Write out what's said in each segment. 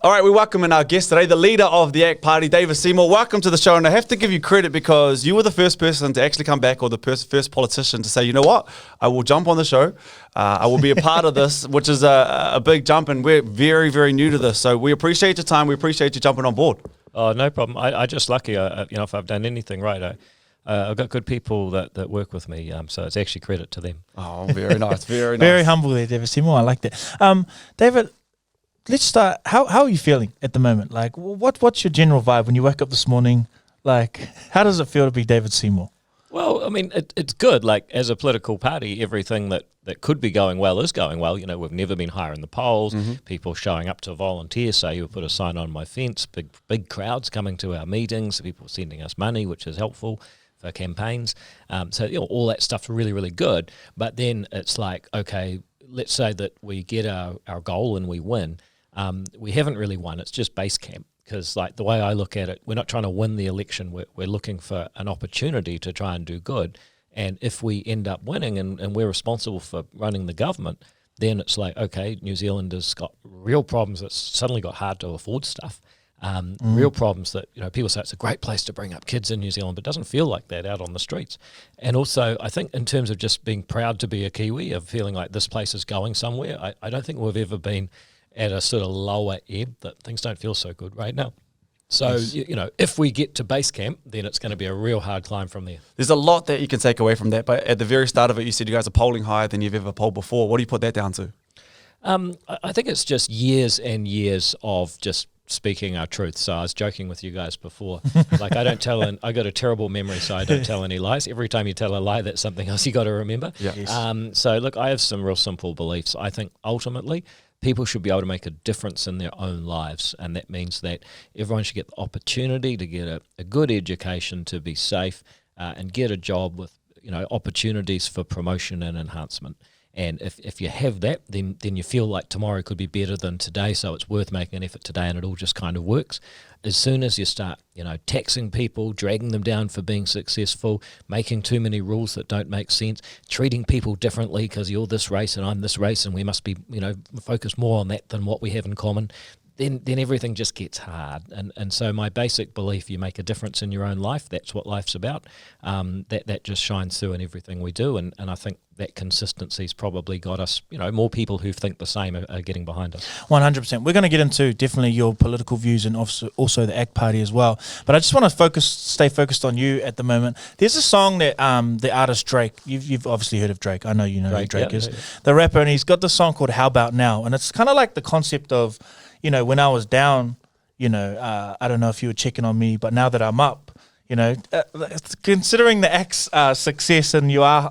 All right, we welcome in our guest today, the leader of the ACT Party, David Seymour. Welcome to the show, and I have to give you credit because you were the first person to actually come back, or the first politician to say, you know what, I will jump on the show. I will be a part of this, which is a big jump, and we're very, very new to this. So we appreciate your time. We appreciate you jumping on board. Oh, no problem. I just lucky, if I've done anything right, I've got good people that work with me, so it's actually credit to them. Oh, very nice, very nice. Very humble there, David Seymour. I like that. David, let's start. How are you feeling at the moment? Like, what's your general vibe when you wake up this morning? Like, how does it feel to be David Seymour? Well, I mean, it's good. Like, as a political party, everything that could be going well is going well. You know, we've never been higher in the polls. Mm-hmm. People showing up to volunteer, say you put a sign on my fence, big crowds coming to our meetings, people sending us money, which is helpful for campaigns. So, all that stuff's really, really good. But then it's like, okay, let's say that we get our goal and we win. We haven't really won. It's just base camp. Because like the way I look at it, we're not trying to win the election. We're looking for an opportunity to try and do good. And if we end up winning and we're responsible for running the government, then it's like, okay, New Zealanders got real problems. It's suddenly got hard to afford stuff. Real problems that, people say it's a great place to bring up kids in New Zealand, but it doesn't feel like that out on the streets. And also, I think in terms of just being proud to be a Kiwi, of feeling like this place is going somewhere, I don't think we've ever been at a sort of lower ebb, that things don't feel so good right now. So, yes. If we get to base camp, then it's going to be a real hard climb from there. There's a lot that you can take away from that, but at the very start of it, you said you guys are polling higher than you've ever polled before. What do you put that down to? I think it's just years and years of just speaking our truth. So I was joking with you guys before. Like, I got a terrible memory, so I don't tell any lies. Every time you tell a lie, that's something else you got to remember. Yeah. Yes. So look, I have some real simple beliefs. I think ultimately people should be able to make a difference in their own lives, and that means that everyone should get the opportunity to get a good education, to be safe, and get a job with opportunities for promotion and enhancement. And if you have that, then you feel like tomorrow could be better than today, so it's worth making an effort today, and it all just kind of works. As soon as you start, taxing people, dragging them down for being successful, making too many rules that don't make sense, treating people differently because you're this race and I'm this race and we must be, focus more on that than what we have in common, then everything just gets hard. And so my basic belief, you make a difference in your own life, that's what life's about. That just shines through in everything we do, and I think that consistency's probably got us, more people who think the same are getting behind us. 100%. We're going to get into definitely your political views and also the ACT Party as well. But I just want to stay focused on you at the moment. There's a song that the artist Drake, you've obviously heard of Drake. I know you know who Drake is. Yeah. The rapper, and he's got this song called How About Now? And it's kind of like the concept of, when I was down, I don't know if you were checking on me, but now that I'm up, considering the ACT's success, and you are,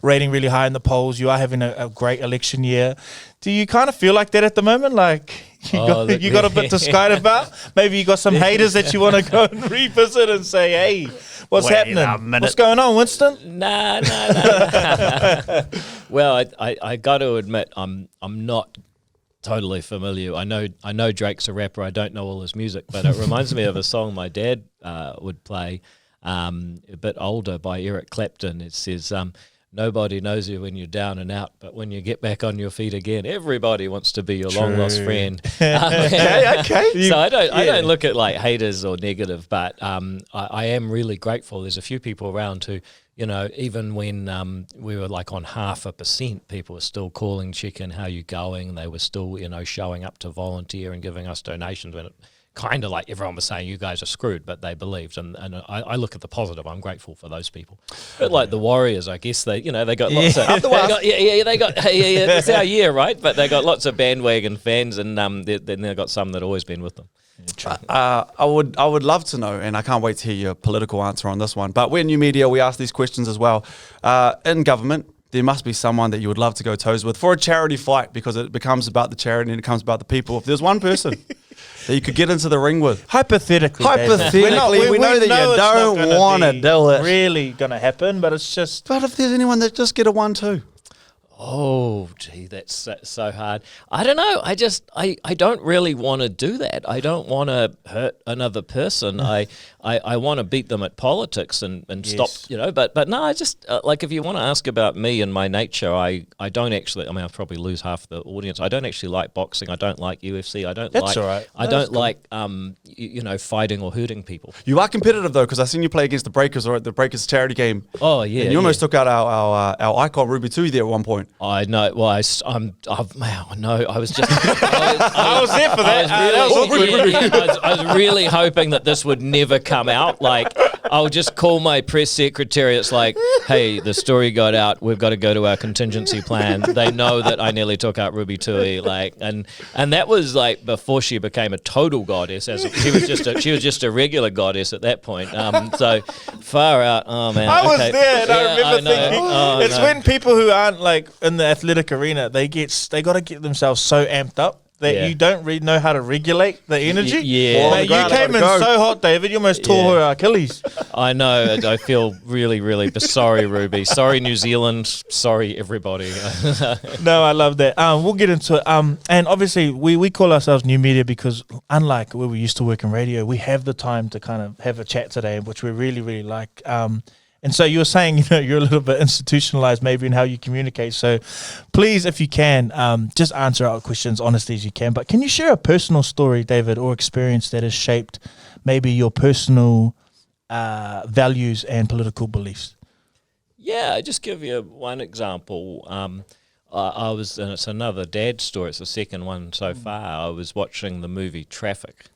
rating really high in the polls, you are having a great election year. Do you kind of feel like that at the moment? Like you got a bit to skite about? Maybe you got some haters that you want to go and revisit and say, hey, what's happening? What's going on, Winston? Nah. Well, I got to admit, I'm not totally familiar. I know Drake's a rapper. I don't know all his music, but it reminds me of a song my dad would play, a bit older, by Eric Clapton. It says, nobody knows you when you're down and out, but when you get back on your feet again, everybody wants to be your long lost friend. Okay. So I don't look at like haters or negative, but I am really grateful. There's a few people around who, even when we were like on 0.5%, people were still calling, checking how you going. They were still, showing up to volunteer and giving us donations when it kind of like everyone was saying you guys are screwed, but they believed. And I look at the positive. I'm grateful for those people. But like the Warriors, I guess they got lots of it's our year, right? But they got lots of bandwagon fans, and then they've got some that have always been with them. I would love to know, and I can't wait to hear your political answer on this one, but we're new media, we ask these questions as well. In government, there must be someone that you would love to go toes with for a charity fight, because it becomes about the charity and it becomes about the people. If there's one person that you could get into the ring with. Hypothetically, we know that you don't want to do it. Really going to happen, but it's just... But if there's anyone that just get a 1-2. Oh, gee, that's so hard. I don't know. I don't really want to do that. I don't want to hurt another person. I want to beat them at politics and stop, but no, I just, like, if you want to ask about me and my nature, I don't actually, I mean, I'll probably lose half the audience. I don't actually like boxing. I don't like UFC. I don't That's all right. I don't like, fighting or hurting people. You are competitive though, because I seen you play against the Breakers or at the Breakers charity game. Oh, yeah. And you almost took out our icon Ruby Tui there at one point. I know. Well, I was just. I was there for that. I was really hoping that this would never come out. Like, I'll just call my press secretary. It's like, hey, the story got out. We've got to go to our contingency plan. They know that I nearly took out Ruby Tui. Like, and that was like before she became a total goddess. She was just a regular goddess at that point. So far out. Oh man, I was there, and I remember thinking, it's when people who aren't like in the athletic arena, they got to get themselves so amped up that you don't really know how to regulate the energy. Mate, you came in so hot, David. You almost tore her Achilles. I know. I feel really, really sorry, Ruby. Sorry, New Zealand. Sorry, everybody. No, I love that. We'll get into it. And obviously, we call ourselves new media because unlike where we used to work in radio, we have the time to kind of have a chat today, which we really, really like. And so you were saying, you're a little bit institutionalized maybe in how you communicate. So please, if you can, just answer our questions honestly as you can. But can you share a personal story, David, or experience that has shaped maybe your personal values and political beliefs? Yeah, I'll just give you one example. I was, and it's another dad story. It's the second one so far. I was watching the movie Traffic.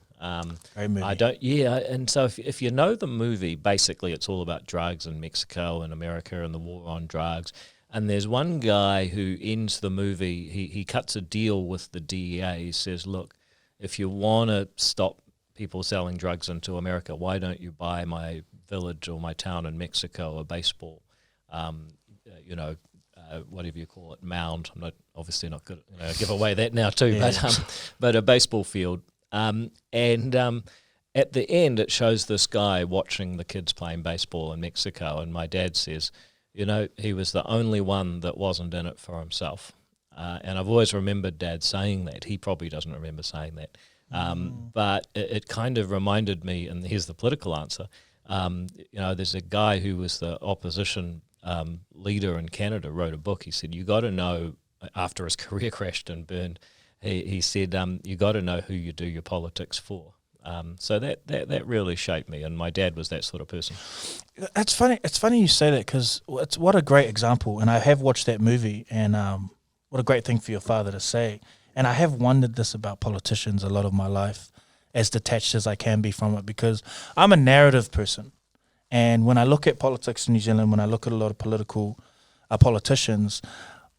Great movie. And so if you know the movie, basically it's all about drugs in Mexico and America and the war on drugs. And there's one guy who ends the movie, he cuts a deal with the DEA. He says, look, if you want to stop people selling drugs into America, why don't you buy my village or my town in Mexico a baseball, whatever you call it, mound. I'm obviously not good at give away that now too, but a baseball field. And at the end, it shows this guy watching the kids playing baseball in Mexico, and my dad says, he was the only one that wasn't in it for himself. And I've always remembered Dad saying that. He probably doesn't remember saying that. But it kind of reminded me, and here's the political answer, there's a guy who was the opposition leader in Canada, wrote a book. He said, you got to know, after his career crashed and burned, he said, you got to know who you do your politics for. So that really shaped me, and my dad was that sort of person. It's funny. It's funny you say that because it's what a great example. And I have watched that movie, and what a great thing for your father to say. And I have wondered this about politicians a lot of my life, as detached as I can be from it, because I'm a narrative person. And when I look at politics in New Zealand, when I look at a lot of politicians,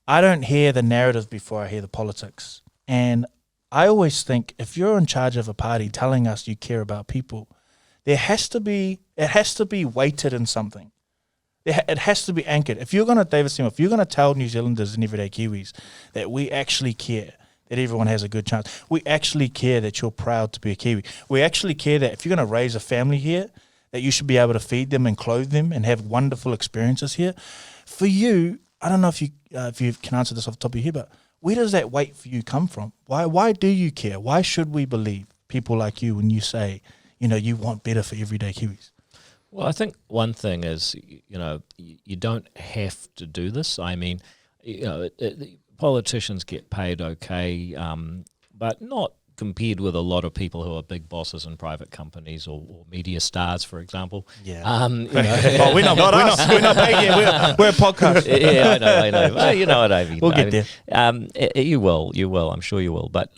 I don't hear the narrative before I hear the politics. And I always think if you're in charge of a party telling us you care about people, it has to be weighted in something. It has to be anchored. If you're going to tell New Zealanders and everyday Kiwis that we actually care, that everyone has a good chance, we actually care that you're proud to be a Kiwi, we actually care that if you're going to raise a family here, that you should be able to feed them and clothe them and have wonderful experiences here. For you, I don't know if you can answer this off the top of your head, but where does that weight for you come from? Why do you care? Why should we believe people like you when you say, you want better for everyday Kiwis? Well, I think one thing is, you don't have to do this. I mean, politicians get paid okay, but not compared with a lot of people who are big bosses in private companies or media stars, for example. Yeah. We're not paid yet. We're a podcast. Yeah, I know. Well, you know what I mean. We'll get there. You will. I'm sure you will. But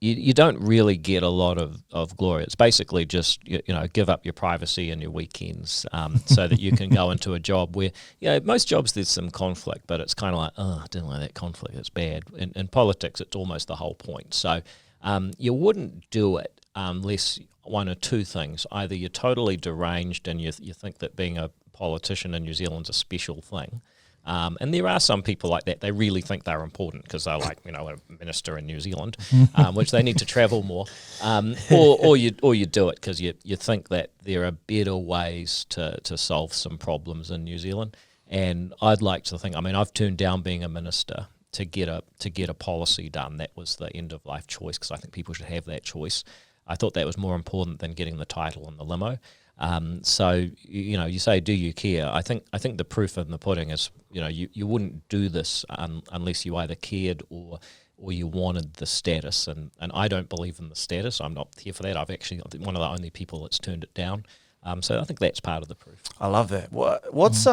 you don't really get a lot of glory. It's basically just give up your privacy and your weekends so that you can go into a job where most jobs there's some conflict, but it's kind of like, I don't like that conflict, it's bad. In politics, it's almost the whole point. So you wouldn't do it unless one or two things: either you're totally deranged and you think that being a politician in New Zealand's a special thing. And there are some people like that. They really think they're important because they're like, a minister in New Zealand, which they need to travel more. Or you do it because you think that there are better ways to solve some problems in New Zealand. And I'd like to think, I mean, I've turned down being a minister to get a policy done. That was the end of life choice, because I think people should have that choice. I thought that was more important than getting the title and the limo. So, you know, you say, do you care? I think the proof in the pudding is, you know, you wouldn't do this unless you either cared or you wanted the status. And I don't believe in the status. I'm not here for that. I've actually one of the only people that's turned it down. So I think that's part of the proof. I love that. What's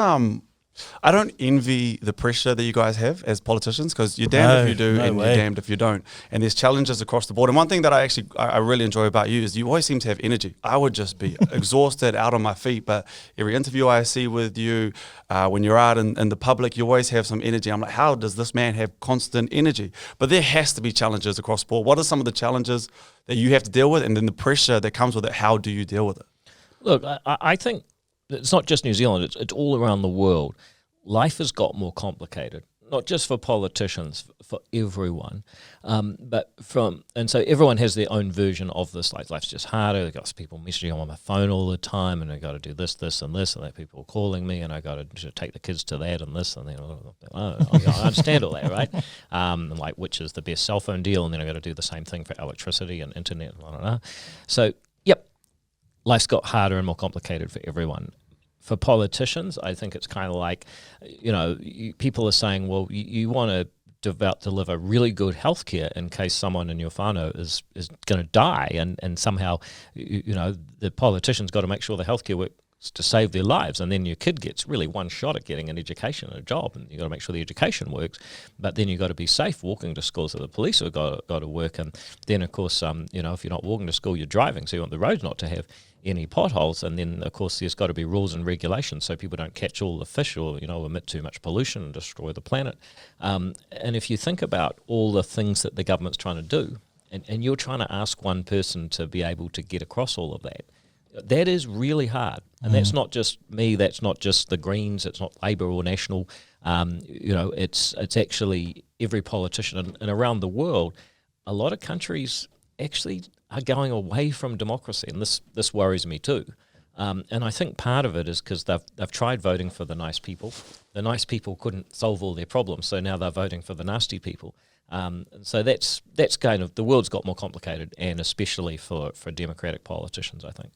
I don't envy the pressure that you guys have as politicians, because you're damned if you do and you're damned if you don't. And there's challenges across the board. And one thing that I really enjoy about you is you always seem to have energy. I would just be exhausted, out on my feet. But every interview I see with you, when you're out in the public, you always have some energy. I'm like, how does this man have constant energy? But there has to be challenges across the board. What are some of the challenges that you have to deal with? And then the pressure that comes with it, how do you deal with it? Look, I think it's not just New Zealand, it's all around the world. Life has got more complicated, not just for politicians, for everyone. And so everyone has their own version of this. Like, life's just harder. I've got people messaging on my phone all the time, and I got to do this, and this, and that people are calling me, and I got to take the kids to that and this, and then I understand all that, right? And like, which is the best cell phone deal, and then I got to do the same thing for electricity and internet, blah, blah, blah. So, yep, life's got harder and more complicated for everyone. For politicians, I think it's kind of like, you know, people are saying, well, you want to deliver really good healthcare in case someone in your whānau is going to die, and somehow, you know, the politician's got to make sure the healthcare works to save their lives, and then your kid gets really one shot at getting an education and a job, and you've got to make sure the education works, but then you've got to be safe walking to school, so the police have got to work, and then, of course, you know, if you're not walking to school, you're driving, so you want the roads not to have any potholes, and then of course there's got to be rules and regulations so people don't catch all the fish or, you know, emit too much pollution and destroy the planet. And if you think about all the things that the government's trying to do, and you're trying to ask one person to be able to get across all of that, that is really hard. And that's not just me, that's not just the Greens, it's not Labour or National. You know, it's actually every politician, and around the world, a lot of countries actually are going away from democracy, and this worries me too. And I think part of it is because they've tried voting for the nice people. The nice people couldn't solve all their problems, so now they're voting for the nasty people. And so that's kind of, the world's got more complicated, and especially for democratic politicians, I think.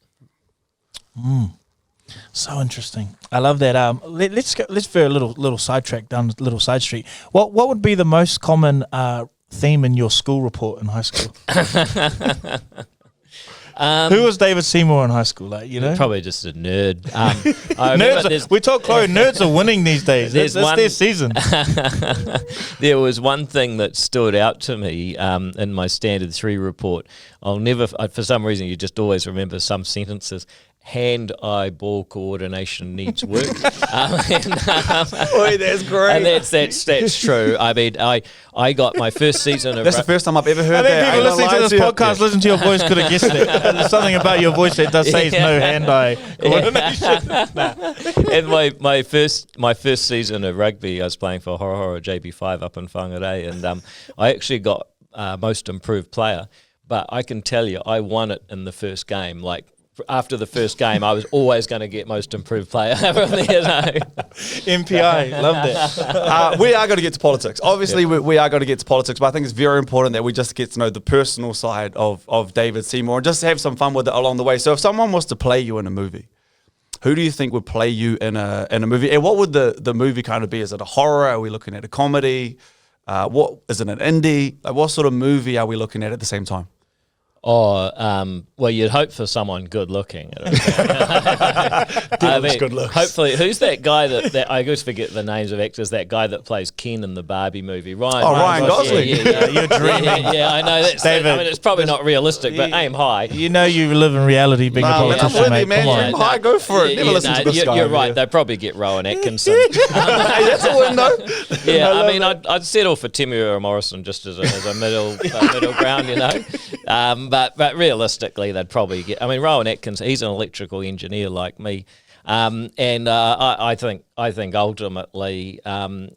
So interesting. I love that. Let's veer a little sidetrack down a little side street. What would be the most common theme in your school report in high school? Who was David Seymour in high school? Like, you know, probably just a nerd. Nerds. We told Chloe nerds are winning these days. That's their season. There was one thing that stood out to me in my Standard 3 report. I'll never, for some reason, you just always remember some sentences. Hand-eye ball coordination needs work. Boy, that's great. And that's true. I mean, I got my first season of... That's the first time I've ever heard that. People listening to this podcast, listen to your voice, could have guessed it. There's something about your voice that does say it's no hand-eye coordination. And my first season of rugby, I was playing for Horohoro JB5 up in Whangarei, and I actually got most improved player. But I can tell you, I won it in the first game. Like, after the first game, I was always going to get most improved player from there. MPI, loved it. We are going to get to politics. Obviously, we are going to get to politics, but I think it's very important that we just get to know the personal side of David Seymour and just have some fun with it along the way. So if someone was to play you in a movie, who do you think would play you in a movie? And what would the movie kind of be? Is it a horror? Are we looking at a comedy? What is it, an indie? Like, what sort of movie are we looking at the same time? Well, you'd hope for someone good looking. Good looks. Hopefully, who's that guy that I always forget the names of actors? That guy that plays Ken in the Barbie movie, Ryan. Oh, Ryan Gosling. Yeah. You're dreaming. Yeah, I know. David, I mean, it's probably not realistic, but aim high. You know, you live in reality, being a politician, I'm with mate. you, man. Come on. Dream high, go for it. Never listen to this guy. You're right. They'd probably get Rowan Atkinson. Hey, that's all we know. Yeah, I mean, I'd settle for Timuera Morrison just as a middle ground, you know. But realistically, they'd probably get. I mean, Rowan Atkins, he's an electrical engineer like me, and I think ultimately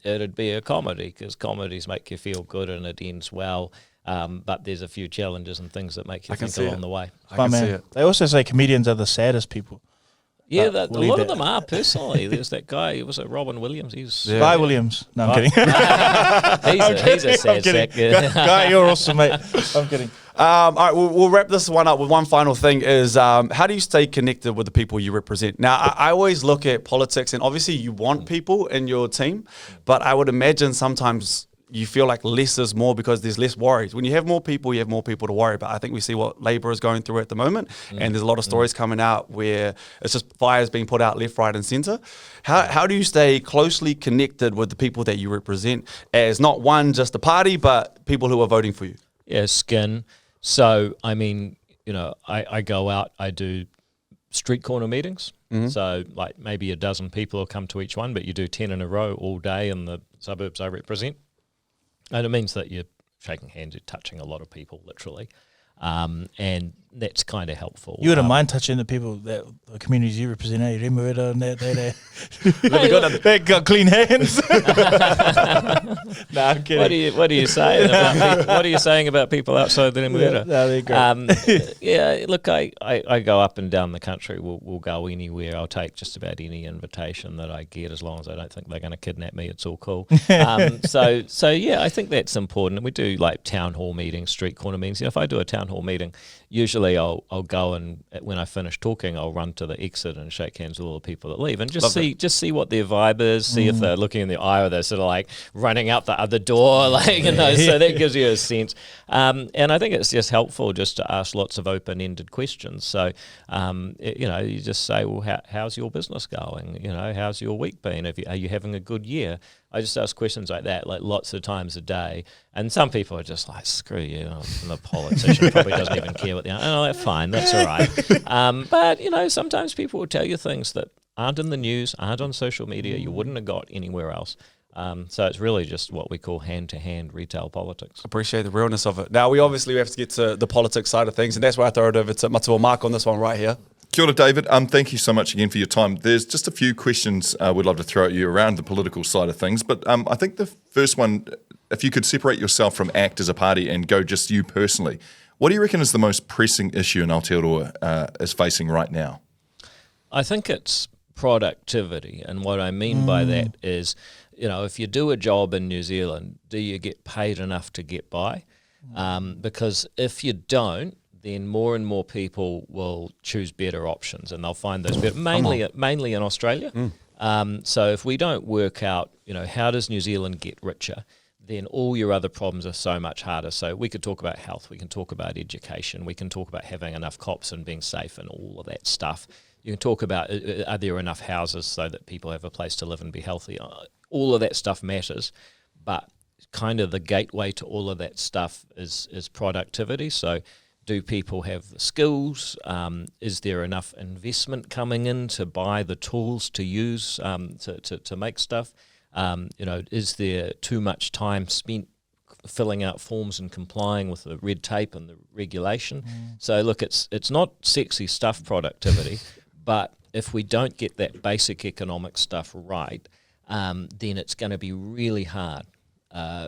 it'd be a comedy because comedies make you feel good and it ends well. But there's a few challenges and things that make you think along the way. I can see it. They also say comedians are the saddest people. Yeah, We'll a leave lot of that. them are personally. There's that guy. It was Robin Williams. He's Guy Williams. No, I'm kidding. he's a sad sack. Guy, you're awesome, mate. I'm kidding. All right, we'll wrap this one up with one final thing is how do you stay connected with the people you represent? Now, I always look at politics, and obviously you want people in your team, but I would imagine sometimes you feel like less is more because there's less worries. When you have more people, you have more people to worry about. I think we see what Labour is going through at the moment, and there's a lot of stories coming out where it's just fires being put out left, right, and centre. How do you stay closely connected with the people that you represent as not one, just the party, but people who are voting for you? Yeah, skin. So, I mean, you know, I go out, I do street corner meetings. So, like, maybe a dozen people will come to each one, but you do 10 in a row all day in the suburbs I represent. And it means that you're shaking hands, you're touching a lot of people, literally. And that's kind of helpful. You wouldn't mind touching the people, the communities you represent, eh? Remuera and that, they got clean hands. No, I'm kidding. What are you saying about people? What are you saying about people outside the Remuera? No, they're great. Yeah, look, I go up and down the country. We'll go anywhere. I'll take just about any invitation that I get, as long as I don't think they're going to kidnap me. It's all cool. So yeah, I think that's important. And we do like town hall meetings, street corner meetings. You know, if I do a town hall meeting, usually I'll go and when I finish talking, I'll run to the exit and shake hands with all the people that leave, and just see what their vibe is, see if they're looking in the eye or they're sort of like running out the other door, like, you know. So that gives you a sense. And I think it's just helpful just to ask lots of open-ended questions. So you know, you just say, well, how's your business going? You know, how's your week been? Are you having a good year? I just ask questions like that, like lots of times a day. And some people are just like, screw you, I'm a politician, probably doesn't even care what they are. Oh, that's fine, that's all right. But, you know, sometimes people will tell you things that aren't in the news, aren't on social media, you wouldn't have got anywhere else. So it's really just what we call hand-to-hand retail politics. Appreciate the realness of it. Now, we have to get to the politics side of things, and that's why I throw it over to Matua Marc on this one right here. Kia ora, David. Thank you so much again for your time. There's just a few questions we'd love to throw at you around the political side of things, but I think the first one, if you could separate yourself from ACT as a party and go just you personally, what do you reckon is the most pressing issue in Aotearoa is facing right now? I think it's productivity, and what I mean by that is, you know, if you do a job in New Zealand, do you get paid enough to get by? Because if you don't, then more and more people will choose better options, and they'll find those better, mainly in Australia. So if we don't work out, you know, how does New Zealand get richer, then all your other problems are so much harder. So we could talk about health, we can talk about education, we can talk about having enough cops and being safe and all of that stuff. You can talk about, are there enough houses so that people have a place to live and be healthy? All of that stuff matters, but kind of the gateway to all of that stuff is productivity. So do people have the skills? Is there enough investment coming in to buy the tools to use to make stuff? You know, is there too much time spent filling out forms and complying with the red tape and the regulation? So look, it's not sexy stuff, productivity, but if we don't get that basic economic stuff right, then it's going to be really hard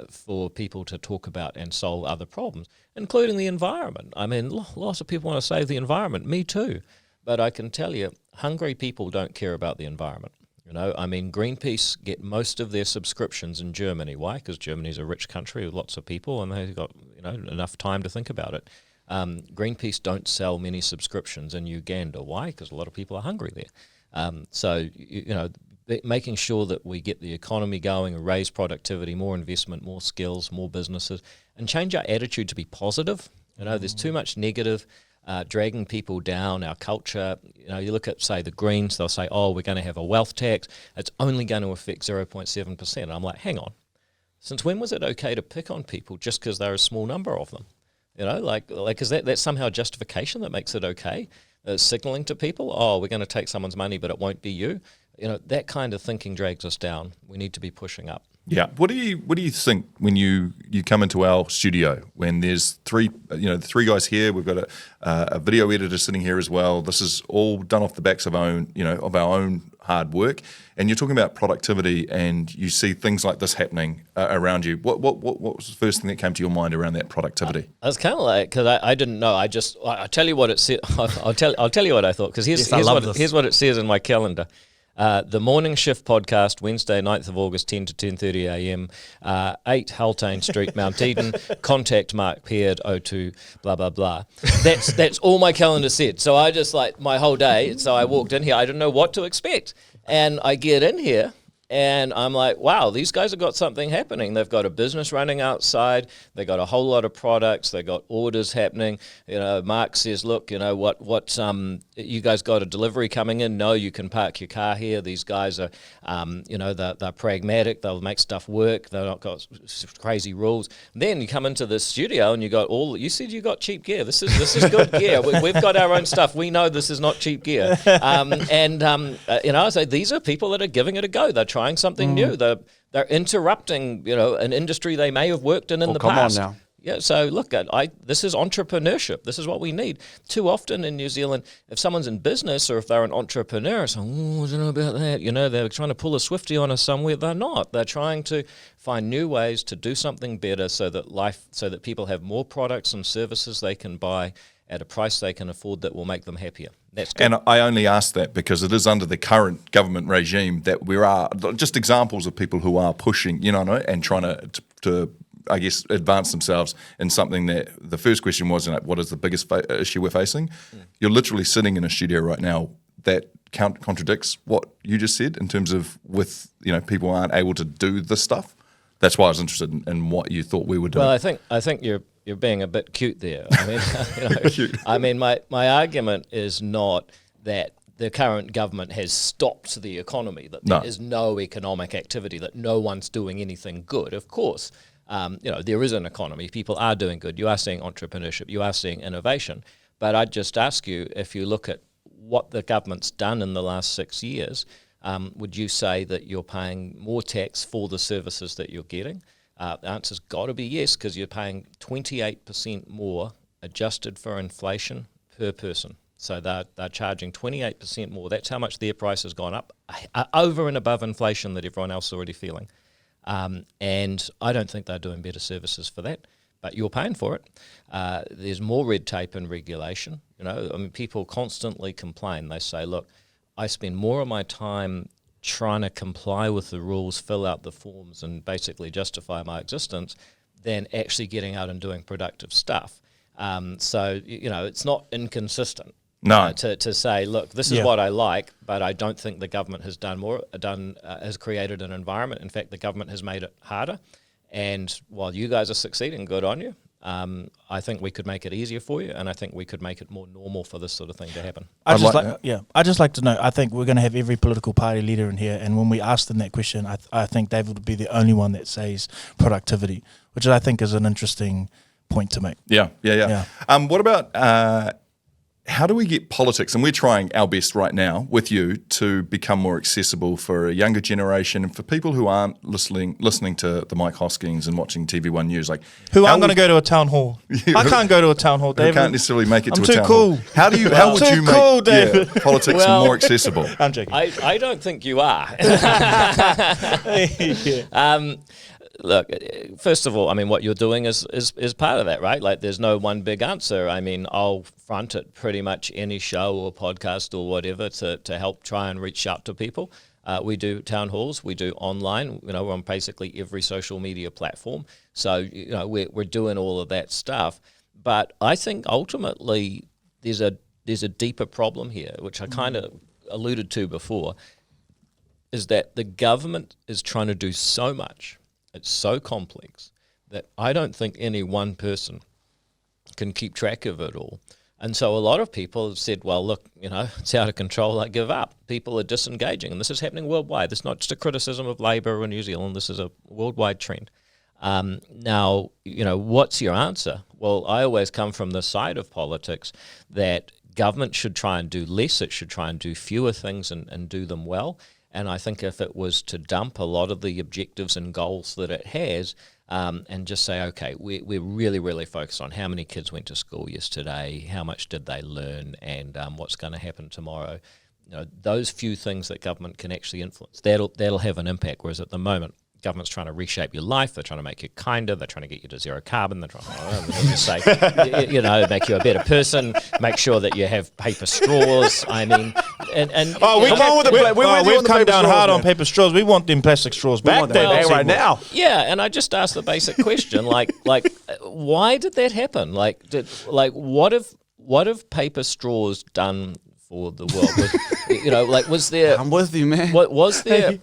for people to talk about and solve other problems, including the environment. I mean, lots of people want to save the environment, me too, but I can tell you, hungry people don't care about the environment. You know, I mean, Greenpeace get most of their subscriptions in Germany. Why? Because Germany's a rich country with lots of people, and they've got, you know, enough time to think about it. Greenpeace don't sell many subscriptions in Uganda. Why? Because a lot of people are hungry there. So, you know, making sure that we get the economy going, raise productivity, more investment, more skills, more businesses, and change our attitude to be positive. You know, there's too much negative, dragging people down, our culture. You know, you look at, say, the Greens, they'll say, oh, we're going to have a wealth tax. It's only going to affect 0.7%. And I'm like, hang on. Since when was it okay to pick on people just because they're a small number of them? You know, like is that somehow a justification that makes it okay? Signaling to people, oh, we're going to take someone's money, but it won't be you. You know, that kind of thinking drags us down. We need to be pushing up. Yeah. What do you think when you come into our studio when there's three guys here? We've got a video editor sitting here as well. This is all done off the backs of our own hard work. And you're talking about productivity, and you see things like this happening around you. What was the first thing that came to your mind around that productivity? I was kind of like, because I didn't know. I'll tell you what it said. I'll tell you what I thought, because here's what it says in my calendar. The Morning Shift podcast, Wednesday, 9th of August, 10 to 10:30 a.m., 8 Haltane Street, Mount Eden. Contact Marc, Peard, O2, blah, blah, blah. That's all my calendar said. So I just, like, my whole day, so I walked in here, I didn't know what to expect. And I get in here, and I'm like, wow, these guys have got something happening. They've got a business running outside. They got a whole lot of products. They got orders happening. Marc says, look, what you guys got a delivery coming in? No, you can park your car here. These guys are, they're pragmatic. They'll make stuff work. They've not got crazy rules. And then you come into the studio and you got you said you got cheap gear. This is good gear. We've got our own stuff. We know this is not cheap gear. I say these are people that are giving it a go. They're trying something new. They're interrupting, an industry they may have worked in the past. Come on now. Yeah, so look, this is entrepreneurship. This is what we need. Too often in New Zealand, if someone's in business or if they're an entrepreneur, it's like, I don't know about that. They're trying to pull a Swifty on us somewhere. They're not. They're trying to find new ways to do something better so that people have more products and services they can buy at a price they can afford that will make them happier. That's good. And I only ask that because it is under the current government regime that we are just examples of people who are pushing, and trying to I guess, advance themselves in something that the first question was, what is the biggest issue we're facing? You're literally sitting in a studio right now that contradicts what you just said in terms of people aren't able to do this stuff. That's why I was interested in what you thought we were doing. Well, I think you're being a bit cute there. I mean, my argument is not that the current government has stopped the economy, that there is no economic activity, that no one's doing anything good. Of course, there is an economy. People are doing good. You are seeing entrepreneurship. You are seeing innovation. But I'd just ask you, if you look at what the government's done in the last 6 years, would you say that you're paying more tax for the services that you're getting? The answer's got to be yes, because you're paying 28% more adjusted for inflation per person. So they're charging 28% more. That's how much their price has gone up, over and above inflation that everyone else is already feeling. And I don't think they're doing better services for that, but you're paying for it. There's more red tape and regulation. People constantly complain. They say, look, I spend more of my time trying to comply with the rules, fill out the forms, and basically justify my existence than actually getting out and doing productive stuff. So it's not inconsistent. No. To say, look, this is what I like, but I don't think the government has has created an environment. In fact, the government has made it harder. And while you guys are succeeding, good on you. I think we could make it easier for you, and I think we could make it more normal for this sort of thing to happen. I'd just like to know, I think we're going to have every political party leader in here, and when we ask them that question, I think David would be the only one that says productivity, which I think is an interesting point to make. Yeah. What about how do we get politics, and we're trying our best right now with you, to become more accessible for a younger generation and for people who aren't listening to the Mike Hoskins and watching TV1 News, like who aren't going to go to a town hall. I can't go to a town hall, David. Who can't necessarily make it to a too town cool. hall. How would you make David. politics more accessible? I'm joking. I don't think you are. Look, first of all, what you're doing is part of that, right? Like, there's no one big answer. I'll front at pretty much any show or podcast or whatever to help try and reach out to people. We do town halls, we do online, we're on basically every social media platform. So, we're doing all of that stuff. But I think ultimately there's a deeper problem here, which I kind of alluded to before, is that the government is trying to do so much. It's so complex that I don't think any one person can keep track of it all. And so a lot of people have said, well, look, it's out of control, I give up. People are disengaging, and this is happening worldwide. This is not just a criticism of Labour or New Zealand. This is a worldwide trend. Now, what's your answer? Well, I always come from the side of politics that government should try and do less. It should try and do fewer things and do them well. And I think if it was to dump a lot of the objectives and goals that it has, and just say, okay, we're really, really focused on how many kids went to school yesterday, how much did they learn, and what's going to happen tomorrow. Those few things that government can actually influence, that'll have an impact. Whereas at the moment, government's trying to reshape your life. They're trying to make you kinder. They're trying to get you to zero carbon. They're trying to say, make you a better person. Make sure that you have paper straws. I mean, we've come down hard on paper straws. We want them plastic straws back. Want them back right now. Yeah, and I just asked the basic question, like, why did that happen? What have paper straws done for the world? Was there? I'm with you, man. Was there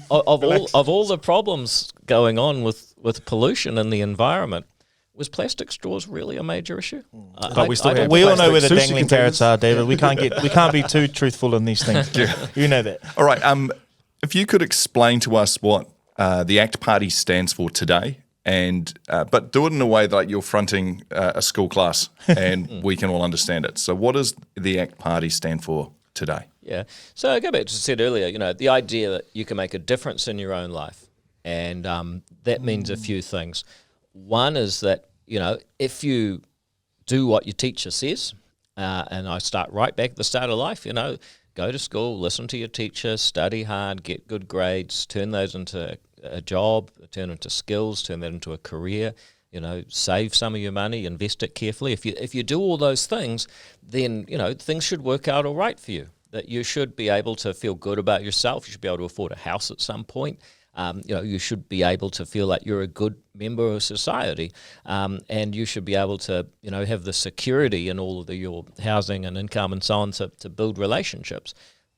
of all the problems going on with pollution in the environment? Was plastic straws really a major issue? We all know where the dangling carrots are, David. We can't be too truthful in these things. You know that. All right. If you could explain to us what the ACT Party stands for today, and but do it in a way that you're fronting a school class and we can all understand it. So what does the ACT Party stand for today? Yeah. So I go back to what I said earlier, the idea that you can make a difference in your own life. And that means a few things. One is that, if you do what your teacher says, and I start right back at the start of life, go to school, listen to your teacher, study hard, get good grades, turn those into a job, turn into skills, turn that into a career, save some of your money, invest it carefully. If you do all those things, then, things should work out all right for you. That you should be able to feel good about yourself. You should be able to afford a house at some point. You should be able to feel like you're a good member of society, and you should be able to, have the security in all of your housing and income and so on to build relationships.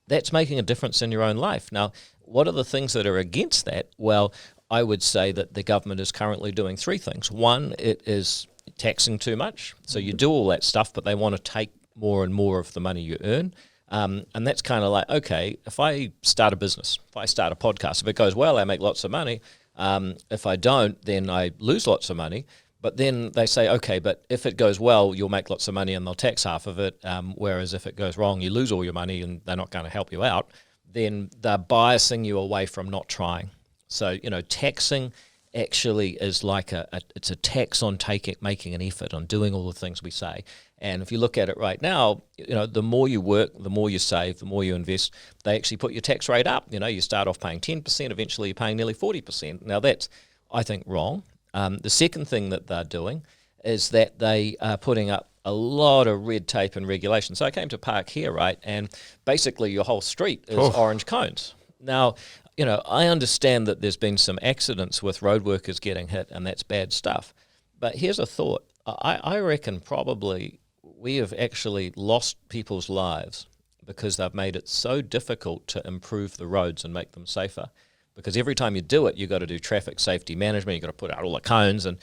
That's making a difference in your own life. Now, what are the things that are against that? Well, I would say that the government is currently doing three things. One, it is taxing too much. So you do all that stuff, but they want to take more and more of the money you earn. And that's kind of like, okay, if I start a business, if I start a podcast, if it goes well, I make lots of money. If I don't, then I lose lots of money. But then they say, okay, but if it goes well, you'll make lots of money and they'll tax half of it. Whereas if it goes wrong, you lose all your money and they're not going to help you out. Then they're biasing you away from not trying. So, taxing actually is like it's a tax on making an effort, on doing all the things we say. And if you look at it right now, the more you work, the more you save, the more you invest, they actually put your tax rate up. You start off paying 10%, eventually you're paying nearly 40%. Now that's, I think, wrong. The second thing that they're doing is that they are putting up a lot of red tape and regulation. So I came to park here, right, and basically your whole street is orange cones. Now, I understand that there's been some accidents with road workers getting hit, and that's bad stuff. But here's a thought. I reckon probably we have actually lost people's lives because they've made it so difficult to improve the roads and make them safer. Because every time you do it, you've got to do traffic safety management, you've got to put out all the cones, and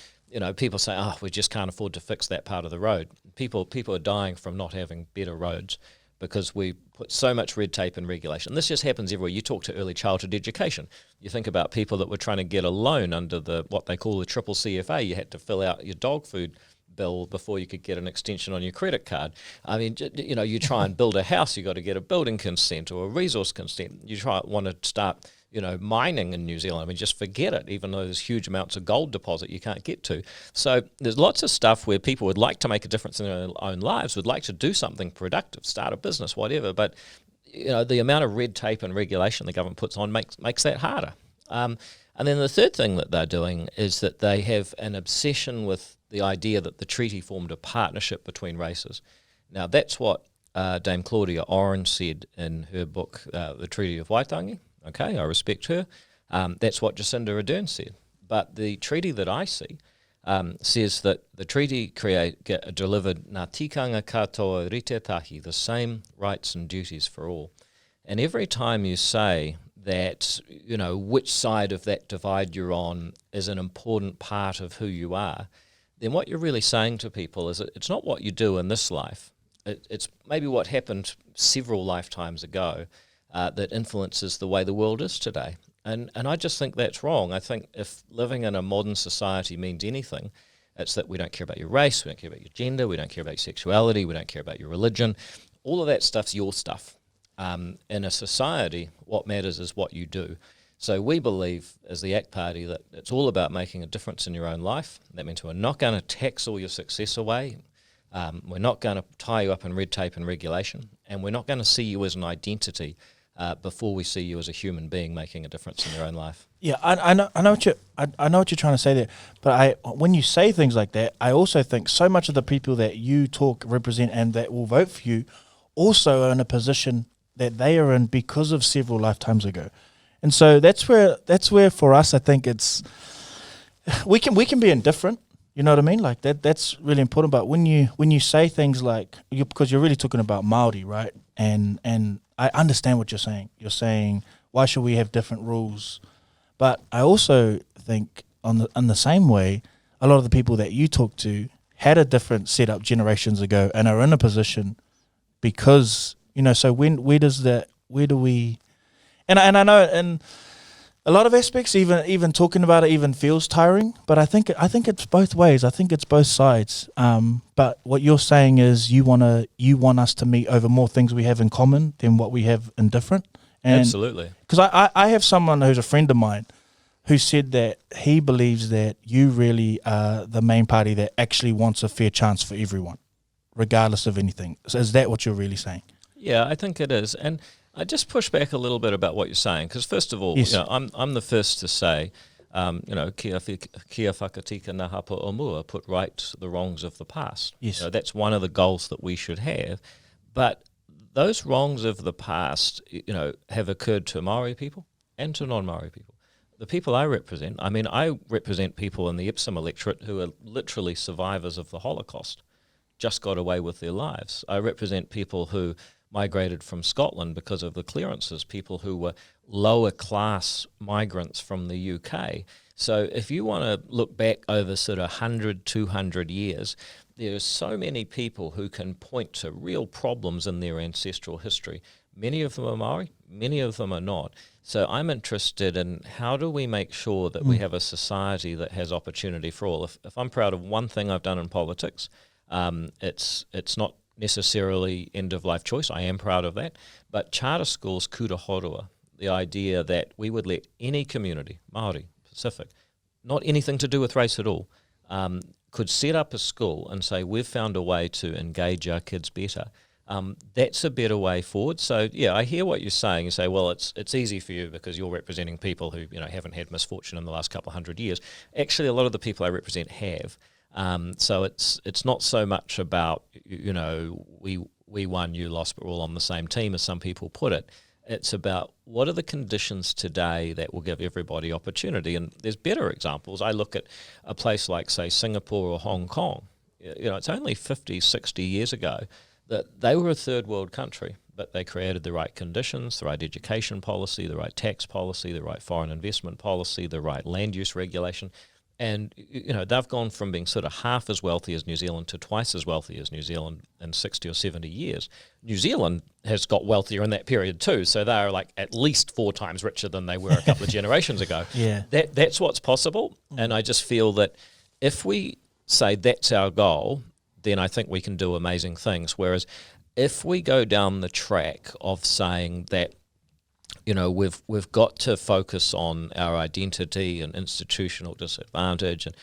people say, we just can't afford to fix that part of the road. People are dying from not having better roads because we put so much red tape and regulation. This just happens everywhere. You talk to early childhood education. You think about people that were trying to get a loan under what they call the triple CFA. You had to fill out your dog food bill before you could get an extension on your credit card. I mean, you try and build a house, you got to get a building consent or a resource consent. You want to start, mining in New Zealand. I mean, just forget it, even though there's huge amounts of gold deposit you can't get to. So there's lots of stuff where people would like to make a difference in their own lives, would like to do something productive, start a business, whatever, but the amount of red tape and regulation the government puts on makes that harder. And then the third thing that they're doing is that they have an obsession with the idea that the treaty formed a partnership between races. Now, that's what Dame Claudia Orange said in her book, The Treaty of Waitangi. Okay, I respect her. That's what Jacinda Ardern said. But the treaty that I see says that the treaty delivered ngā tikanga katoa rite tahi, the same rights and duties for all. And every time you say that, which side of that divide you're on is an important part of who you are, then what you're really saying to people is that it's not what you do in this life. It's maybe what happened several lifetimes ago that influences the way the world is today. And I just think that's wrong. I think if living in a modern society means anything, it's that we don't care about your race, we don't care about your gender, we don't care about your sexuality, we don't care about your religion. All of that stuff's your stuff. In a society, what matters is what you do. So we believe, as the ACT Party, that it's all about making a difference in your own life. That means we're not going to tax all your success away. We're not going to tie you up in red tape and regulation. And we're not going to see you as an identity before we see you as a human being making a difference in your own life. Yeah, I know what you're trying to say there. But when you say things like that, I also think so much of the people that you represent and that will vote for you also are in a position that they are in because of several lifetimes ago. And so that's where for us, I think we can be indifferent. You know what I mean? Like that's really important. But when you say things like, because you're really talking about Māori, right? And I understand what you're saying. You're saying, why should we have different rules? But I also think in the same way, a lot of the people that you talk to had a different setup generations ago and are in a position because, so where do we, and I know in a lot of aspects, even talking about it even feels tiring, but I think it's both ways. I think it's both sides. But what you're saying is you want us to meet over more things we have in common than what we have in different. And absolutely. Because I have someone who's a friend of mine who said that he believes that you really are the main party that actually wants a fair chance for everyone, regardless of anything. So is that what you're really saying? Yeah, I think it is. And I just push back a little bit about what you're saying, because first of all, yes. I'm the first to say, kia whakatika na hapa o mua, put right the wrongs of the past. Yes. That's one of the goals that we should have. But those wrongs of the past, have occurred to Maori people and to non-Maori people. The people I represent people in the Ipsum electorate who are literally survivors of the Holocaust, just got away with their lives. I represent people who migrated from Scotland because of the clearances, people who were lower class migrants from the UK. So if you want to look back over sort of 100, 200 years, there are so many people who can point to real problems in their ancestral history. Many of them are Maori, many of them are not. So I'm interested in how do we make sure that we have a society that has opportunity for all. If I'm proud of one thing I've done in politics, it's not necessarily end-of-life choice. I am proud of that. But charter schools, kura horua, the idea that we would let any community, Māori, Pacific, not anything to do with race at all, could set up a school and say, we've found a way to engage our kids better. That's a better way forward. So, yeah, I hear what you're saying. You say, well, it's easy for you because you're representing people who haven't had misfortune in the last couple of 100 years. Actually, a lot of the people I represent have. So it's not so much about, we won, you lost, but we're all on the same team, as some people put it. It's about what are the conditions today that will give everybody opportunity. And there's better examples. I look at a place like, say, Singapore or Hong Kong. It's only 50, 60 years ago that they were a third world country, but they created the right conditions, the right education policy, the right tax policy, the right foreign investment policy, the right land use regulation. And, they've gone from being sort of half as wealthy as New Zealand to twice as wealthy as New Zealand in 60 or 70 years. New Zealand has got wealthier in that period too, so they're like at least 4 times richer than they were a couple of generations ago. Yeah. That's what's possible, and I just feel that if we say that's our goal, then I think we can do amazing things. Whereas if we go down the track of saying that, we've got to focus on our identity and institutional disadvantage, and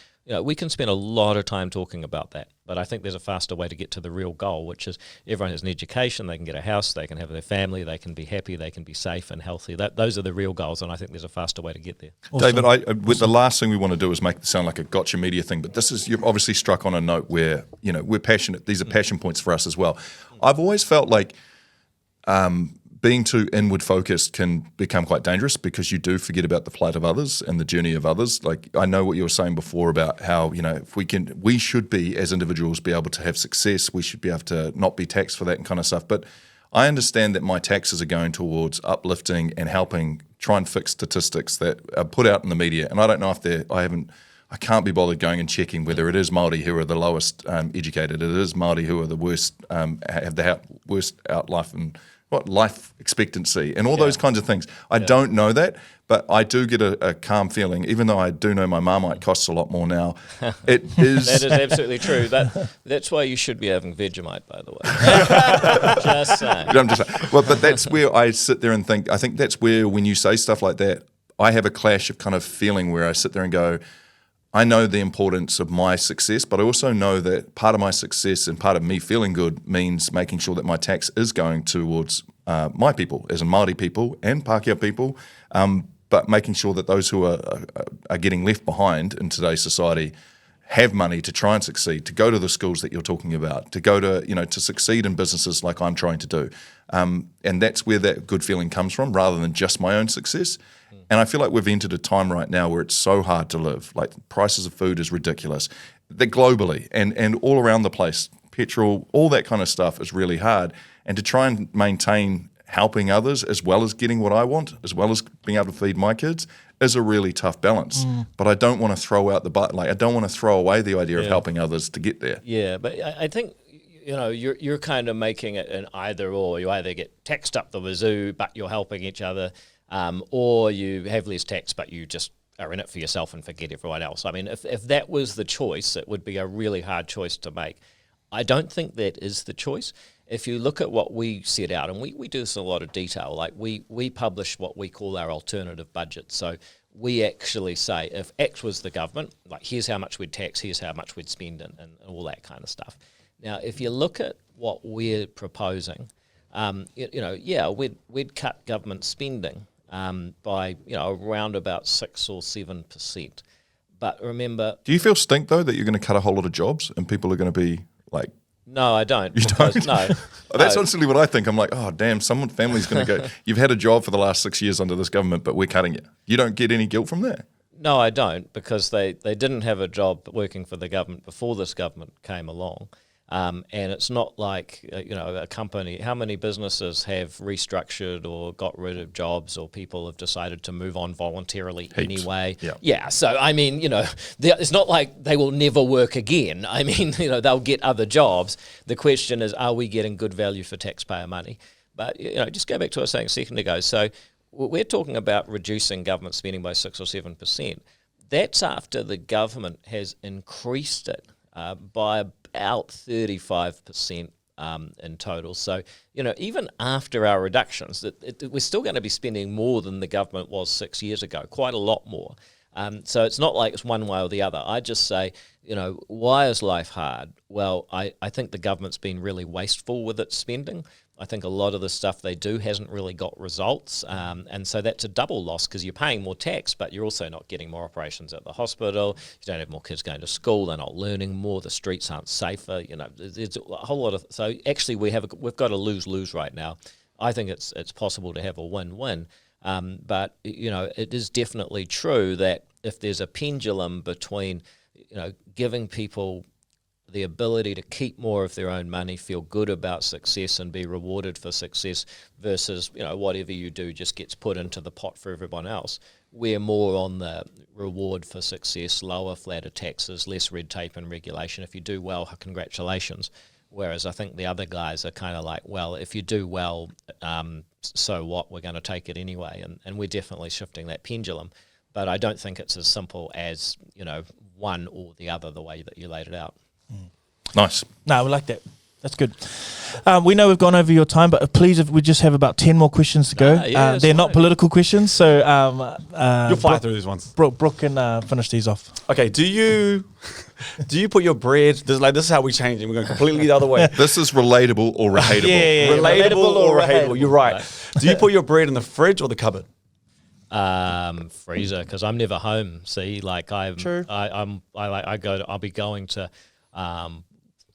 we can spend a lot of time talking about that. But I think there's a faster way to get to the real goal, which is everyone has an education, they can get a house, they can have their family, they can be happy, they can be safe and healthy. Those are the real goals, and I think there's a faster way to get there. Awesome. David, the last thing we want to do is make it sound like a gotcha media thing, but you've obviously struck on a note where, we're passionate. These are passion points for us as well. I've always felt like being too inward focused can become quite dangerous because you do forget about the plight of others and the journey of others. Like, I know what you were saying before about how, if we should be, as individuals, be able to have success. We should be able to not be taxed for that and kind of stuff. But I understand that my taxes are going towards uplifting and helping try and fix statistics that are put out in the media. And I don't know if I can't be bothered going and checking whether it is Māori who are the lowest educated, it is Māori who are the worst, have the worst out life and life expectancy and all those kinds of things. I don't know that, but I do get a calm feeling, even though I do know my Marmite costs a lot more now. It is. That is absolutely true. That's why you should be having Vegemite, by the way. Just saying. I'm just saying. Well, but that's where I sit there and think. I think that's where when you say stuff like that, I have a clash of kind of feeling where I sit there and go, I know the importance of my success, but I also know that part of my success and part of me feeling good means making sure that my tax is going towards my people, as in Māori people and Pākehā people, but making sure that those who are getting left behind in today's society have money to try and succeed, to go to the schools that you're talking about, to go to, to succeed in businesses like I'm trying to do. And that's where that good feeling comes from, rather than just my own success. And I feel like we've entered a time right now where it's so hard to live. Like, prices of food is ridiculous. They're globally and all around the place. Petrol, all that kind of stuff is really hard. And to try and maintain helping others as well as getting what I want, as well as being able to feed my kids, is a really tough balance. But I don't want to throw out I don't want to throw away the idea of helping others to get there. Yeah, but I think, you're kind of making it an either or. You either get taxed up the wazoo, but you're helping each other, or you have less tax, but you just are in it for yourself and forget everyone else. I mean, if that was the choice, it would be a really hard choice to make. I don't think that is the choice. If you look at what we set out, and we do this in a lot of detail, like we publish what we call our alternative budget. So we actually say, if X was the government, like, here's how much we'd tax, here's how much we'd spend, and all that kind of stuff. Now, if you look at what we're proposing, we'd cut government spending by around about 6 or 7%. But remember, do you feel stink though that you're going to cut a whole lot of jobs and people are going to be like? No, I don't. You don't? No. That's honestly what I think. I'm like, oh damn, family's going to go. You've had a job for the last 6 years under this government, but we're cutting it. You don't get any guilt from that? No, I don't, because they didn't have a job working for the government before this government came along. And it's not like, a company, how many businesses have restructured or got rid of jobs, or people have decided to move on voluntarily anyway? Yeah. So, I mean, it's not like they will never work again. I mean, they'll get other jobs. The question is, are we getting good value for taxpayer money? But, just go back to what I was saying a second ago. So we're talking about reducing government spending by 6 or 7%. That's after the government has increased it by about 35% in total. So, even after our reductions, we're still going to be spending more than the government was 6 years ago, quite a lot more. So it's not like it's one way or the other. I just say, why is life hard? Well, I think the government's been really wasteful with its spending. I think a lot of the stuff they do hasn't really got results, and so that's a double loss, because you're paying more tax, but you're also not getting more operations at the hospital. You don't have more kids going to school. They're not learning more. The streets aren't safer. There's a whole lot of. So actually, we've got a lose-lose right now. I think it's possible to have a win-win, but it is definitely true that if there's a pendulum between giving people the ability to keep more of their own money, feel good about success and be rewarded for success, versus, whatever you do just gets put into the pot for everyone else. We're more on the reward for success, lower, flatter taxes, less red tape and regulation. If you do well, congratulations. Whereas I think the other guys are kind of like, well, if you do well, so what? We're going to take it anyway. And we're definitely shifting that pendulum. But I don't think it's as simple as, one or the other, the way that you laid it out. Nice. No, we like that. That's good. We know we've gone over your time, but please, if we just have about 10 more questions to go. They're not political questions, so you'll fly through these ones. Brook can finish these off. Okay. Do you put your bread? This is how we change it. We're going completely the other way. This is relatable or hateable. Yeah. Relatable or hateable. You're right. Do you put your bread in the fridge or the cupboard? Freezer, because I'm never home. See, like I'll be going to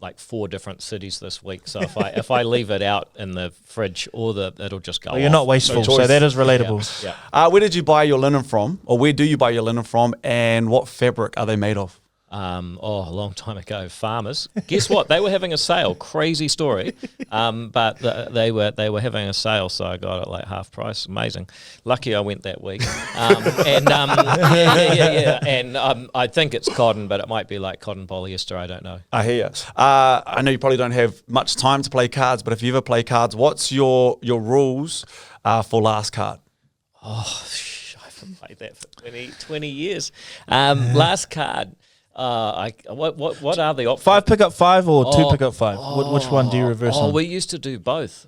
like 4 different cities this week. So if I leave it out in the fridge, it'll just go. Well, you're not wasteful, so that is relatable. Yeah. Where did you buy your linen from, or where do you buy your linen from, and what fabric are they made of? A long time ago, Farmers. Guess what? They were having a sale. Crazy story. But they were having a sale, so I got it like half price. Amazing. Lucky I went that week. And I think it's cotton, but it might be like cotton polyester. I don't know. I hear you. I know you probably don't have much time to play cards, but if you ever play cards, what's your rules for last card? I haven't played that for 20 years. Last card. What are the options? 5 pick up 5 or 2 pick up 5? Which one do you reverse on? We used to do both,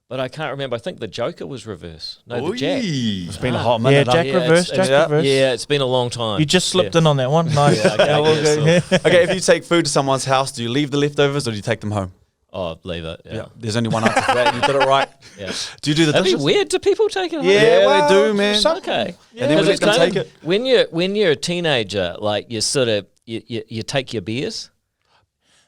but I can't remember. I think the Joker was reverse. No, the Jack. It's been a hot minute. Yeah, Jack reverse. Reverse. Yeah, it's been a long time. You just slipped in on that one. Nice. Okay, if you take food to someone's house, do you leave the leftovers or do you take them home? Oh, leave it. Yeah. There's only one answer for that. You did it right. Yeah. Do you do the That'd dishes? be weird. Do people take it home? Yeah, well, they do, man. Okay. And then we let them take it. When you're a teenager, like you sort of you take your beers.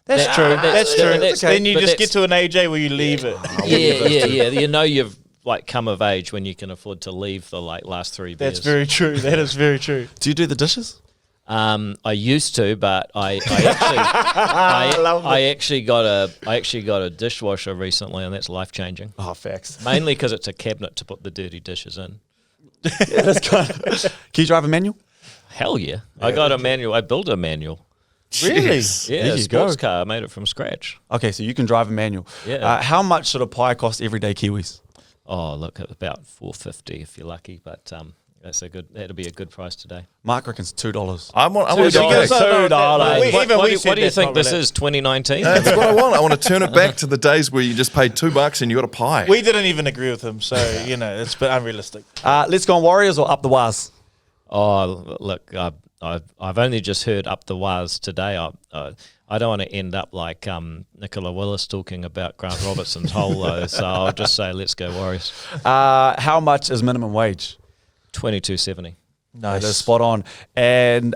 That's true. That's true. okay. Then you just get to an AJ where you leave it. Yeah. You know you've like come of age when you can afford to leave the like last 3 beers. That's very true. That is very true. Do you do the dishes? I used to, but I actually got a dishwasher recently, and that's life changing. Oh, facts. Mainly because it's a cabinet to put the dirty dishes in. Yeah, that's kind of. Can you drive a manual? Hell yeah! I got a manual. I built a manual. Really? Yeah, There a you sports go. car. I made it from scratch. Okay, so you can drive a manual. Yeah. How much should a pie cost everyday Kiwis? Oh, look, at about $4.50 if you're lucky, but that'll be a good price today. Marc reckons $2. I want to $2. go. What do you think this is? 2019? That's what I want. I want to turn it back to the days where you just paid $2 and you got a pie. We didn't even agree with him, so it's a bit unrealistic. Let's go on Warriors or up the Waz? Oh, look, I've only just heard up the Waz today. I don't want to end up like Nicola Willis talking about Grant Robertson's hole, though, so I'll just say let's go Warriors. How much is minimum wage? $22.70. Nice. That is spot on. And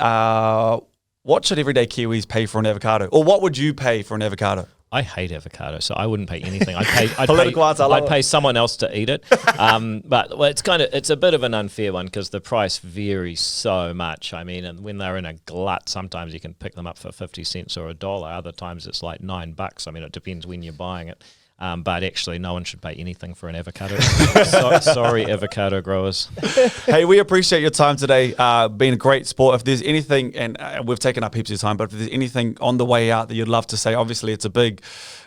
what should everyday Kiwis pay for an avocado? Or what would you pay for an avocado? I hate avocado, so I wouldn't pay anything. I'd pay someone else to eat it. But it's a bit of an unfair one because the price varies so much. I mean, and when they're in a glut, sometimes you can pick them up for 50 cents or $1. Other times it's like $9. I mean, it depends when you're buying it. But actually, no one should pay anything for an avocado. Sorry, avocado growers. Hey, we appreciate your time today. Been a great sport. If there's anything, and we've taken up heaps of time, but if there's anything on the way out that you'd love to say, obviously it's a big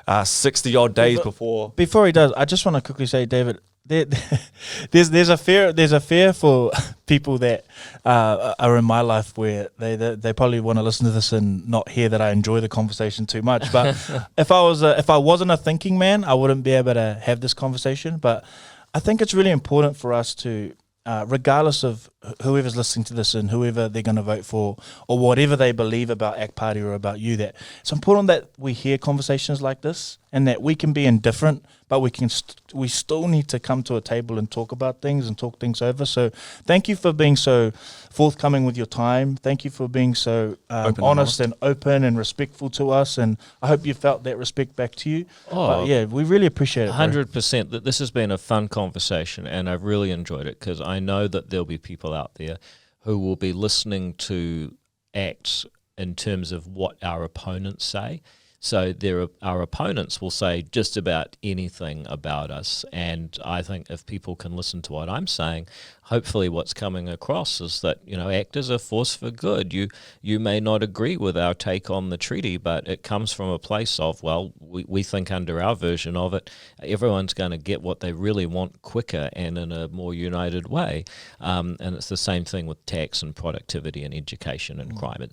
60-odd days before. Before he does, I just want to quickly say, David, there's a fear for people that are in my life where they probably want to listen to this and not hear that I enjoy the conversation too much. But if I wasn't a thinking man, I wouldn't be able to have this conversation. But I think it's really important for us to, regardless of whoever's listening to this and whoever they're going to vote for or whatever they believe about ACT Party or about you, that it's important that we hear conversations like this and that we can be indifferent, but we still need to come to a table and talk about things and talk things over. So thank you for being so forthcoming with your time. Thank you for being so honest and open and respectful to us. And I hope you felt that respect back to you. But yeah, we really appreciate it. 100%. That this has been a fun conversation and I've really enjoyed it because I know that there'll be people out there who will be listening to ACT in terms of what our opponents say. So our opponents will say just about anything about us, and I think if people can listen to what I'm saying, hopefully what's coming across is that ACT is a force for good. You may not agree with our take on the treaty, but it comes from a place of, well, we think under our version of it, everyone's going to get what they really want quicker and in a more united way. And it's the same thing with tax and productivity and education and crime.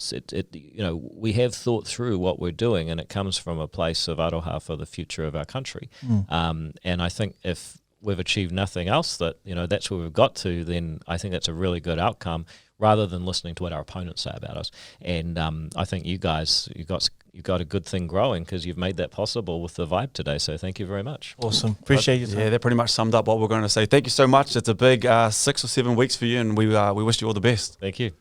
We have thought through what we're doing, and it comes from a place of aroha for the future of our country. And I think if we've achieved nothing else, that's where we've got to, then I think that's a really good outcome rather than listening to what our opponents say about us. And I think you guys, you've got a good thing growing because you've made that possible with the vibe today. So thank you very much. Awesome. Appreciate you. Yeah, that pretty much summed up what we're going to say. Thank you so much. It's a big 6 or 7 weeks for you, and we wish you all the best. Thank you.